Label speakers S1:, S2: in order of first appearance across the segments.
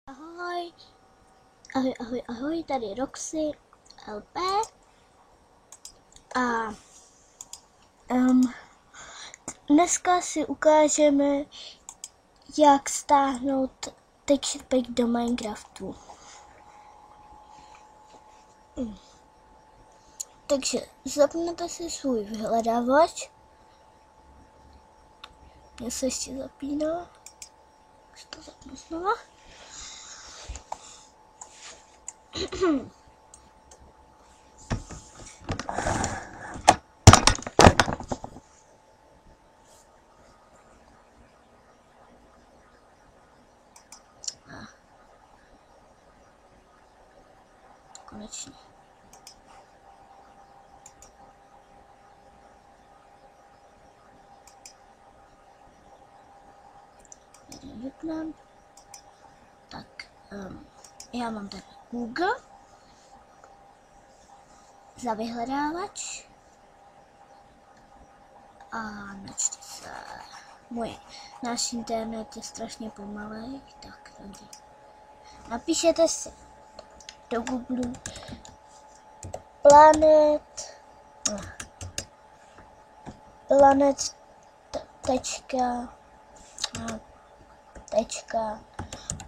S1: Ahoj, ahoj, tady Roxy LP a dneska si ukážeme, jak stáhnout texture pack do Minecraftu. Takže zapnete si svůj vyhledávač. Mě se ještě zapíná. Už to zapnu znova. Konečně. Jeden vypnám. Tak, já mám tady Google za vyhledávač a načte se. Náš internet je strašně pomalej, tak tady. Napíšete si do Google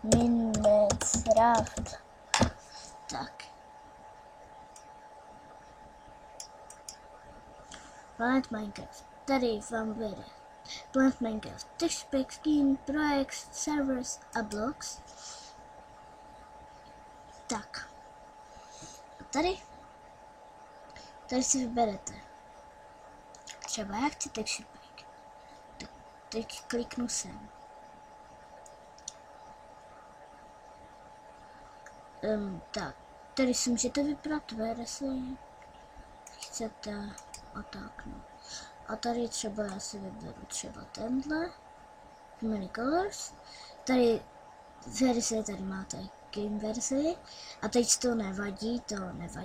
S1: Minecraft. Tak. Planet Minecraft. Tady vám bude Planet Minecraft, texture pack, skin, projects, servers a blocks. Tak. A tady si vyberete. Třeba já chci texture pack. Tak teď kliknu sem. Tak, tady si můžete vybrat verzi, chcete a tak no. A tady třeba já si vyberu třeba tenhle, Many Colors. Tady verzi, tady máte game verzi a teď to nevadí,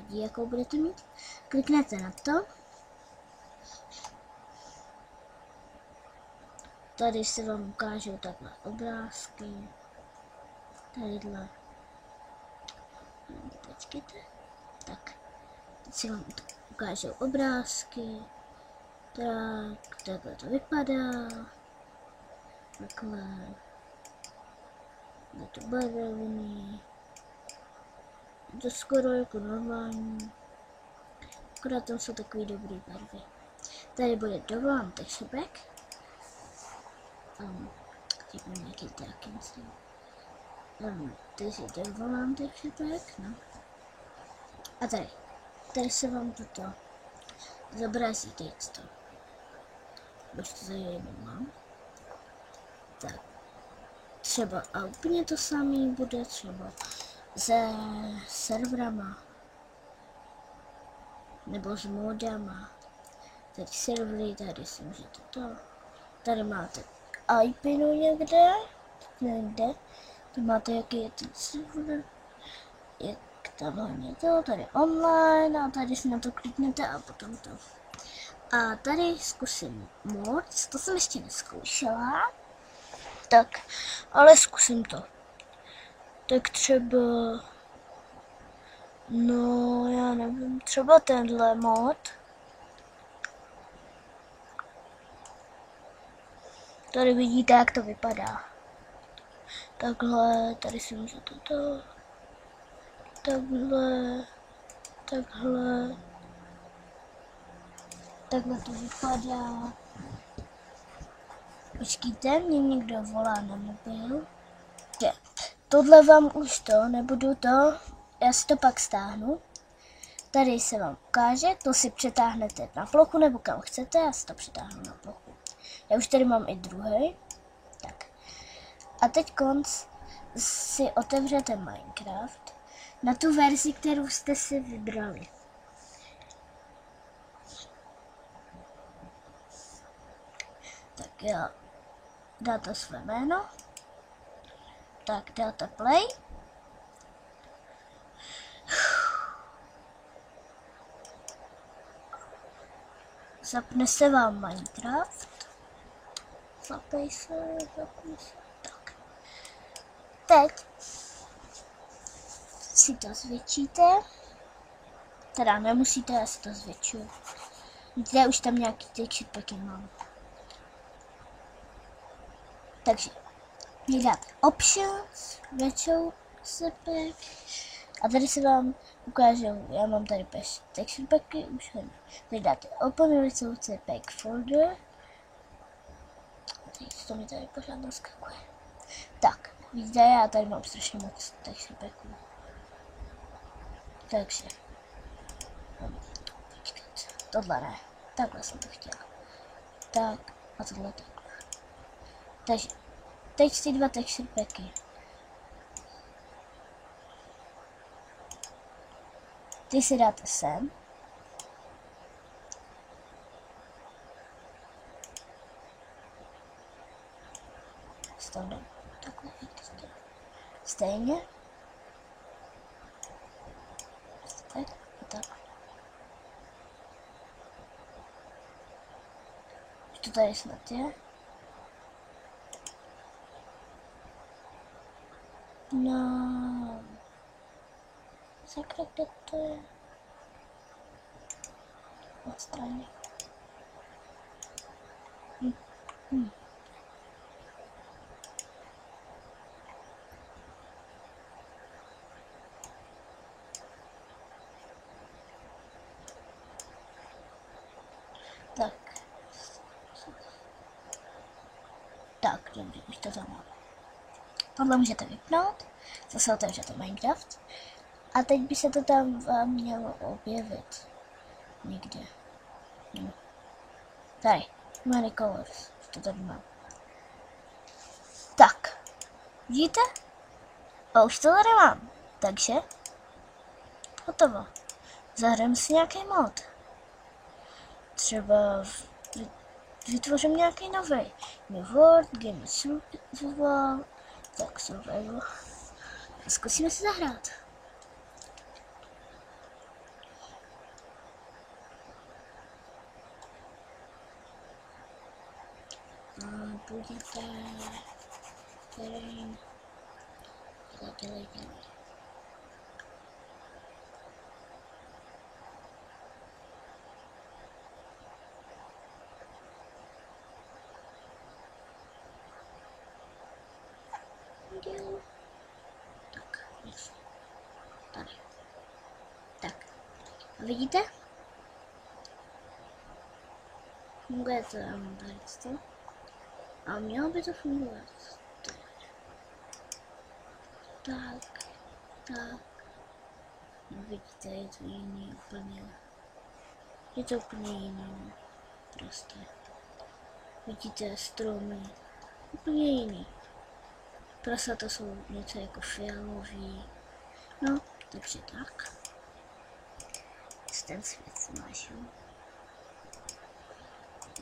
S1: jakou budete mít. Kliknete na to. Tady se vám ukážou takhle obrázky. Tadyhle. Počkejte. Tak. Teď si vám ukážou obrázky. Tak, takhle to vypadá. Takhle. Je to barevný. Je to skoro jako normální. Akorát tam jsou takový dobrý barvy. Tady bude dovolám texture pack. Teď mám nějaký taky myslím. Tady si dovolám texture pack, no. A tady se vám toto zobrazí teď to. Už to tady mám. Tak. Třeba a úplně to samé bude třeba se serverama. Nebo s modama. Tady servery, tady si můžete to. Tady máte IPinu někde. Tady máte jaký je ten server. Jak tam hlavně to, tady online a tady si na to kliknete a potom to. A tady zkusím moc, to jsem ještě neskoušela. Tak, ale zkusím to. Tak třeba, no já nevím, třeba tenhle mod. Tady vidíte, jak to vypadá. Takhle, tady si můžete to. Takhle to vypadá. Počkejte, mě někdo volá na mobil. Tohle vám už to, nebudu to, já si to pak stáhnu. Tady se vám ukáže, to si přetáhnete na plochu nebo kam chcete, já si to přetáhnu na plochu. Já už tady mám i druhý. Tak. A teď si otevřete Minecraft na tu verzi, kterou jste si vybrali. Tak já dáte své jméno. Tak dáte play. Zapne se vám Minecraft. Zapni se. Tak. Teď si to zvětšíte. Teda nemusíte, já si to zvětšuju. Víte, už tam nějaký texture packy mám. Takže dáte Options, Virtual Pack. A tady se vám ukážu, já mám tady texture packy, už hodně. Tady dáte Open Virtual Pack Folder. Teď to mi tady pořád naskakuje. Tak, vidíte, já tady mám strašně moc texture packů. Takže, počkat, tohle ne, takhle jsem to chtěla. Tak, a tohle takhle. Takže, teď ty dva texture packy. Ty si dáte sem. Takhle, stejně. Tak a tak. Už to tady snad je. No. Sakra, kde to je? Na straně. Tak. Tak, dobrý, už to tam mám. Tohle můžete vypnout, zase otevřete Minecraft. A teď by se to tam vám mělo objevit. Někde. No. Tady, Many Colors, to tady mám. Tak, vidíte? A už to tady mám, takže hotovo. Zahrajeme si nějaký mod. Třeba vytvořím nějaký nový. New World, Game Survival. Tak, Survival. Zkusíme si zahrát. Budete terén. Dělej. Tak, tady. Tak, a vidíte? Funguje to, já mám tady to. A mělo by to fungovat. Tak. No vidíte, je to jiný úplně. Je to úplně jiný. Prostě. Vidíte, stromy. Úplně jiný. Prasata jsou něco jako fialový. No, takže tak. Ten svět smážu.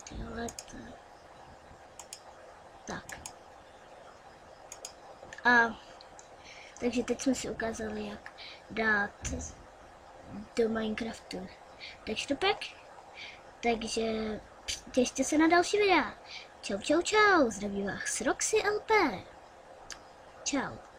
S1: Tyhle tak. A takže teď jsme si ukázali, jak dát do Minecraftu texture pack. Takže těšte se na další videa. Čau, zdraví vás Roxy LP. Čau.